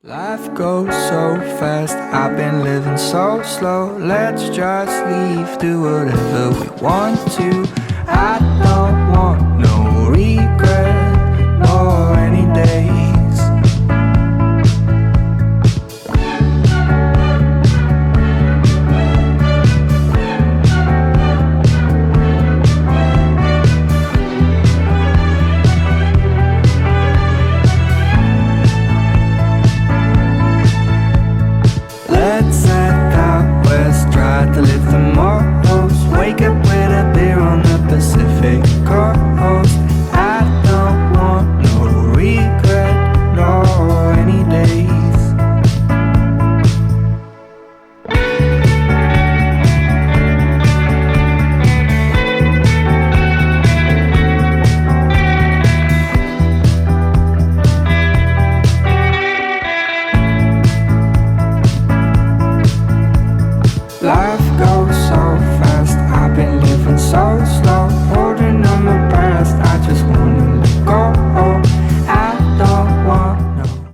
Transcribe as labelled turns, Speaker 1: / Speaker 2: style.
Speaker 1: Life goes so fast, I've been living so slow. Let's just leave, do whatever we want to. I don't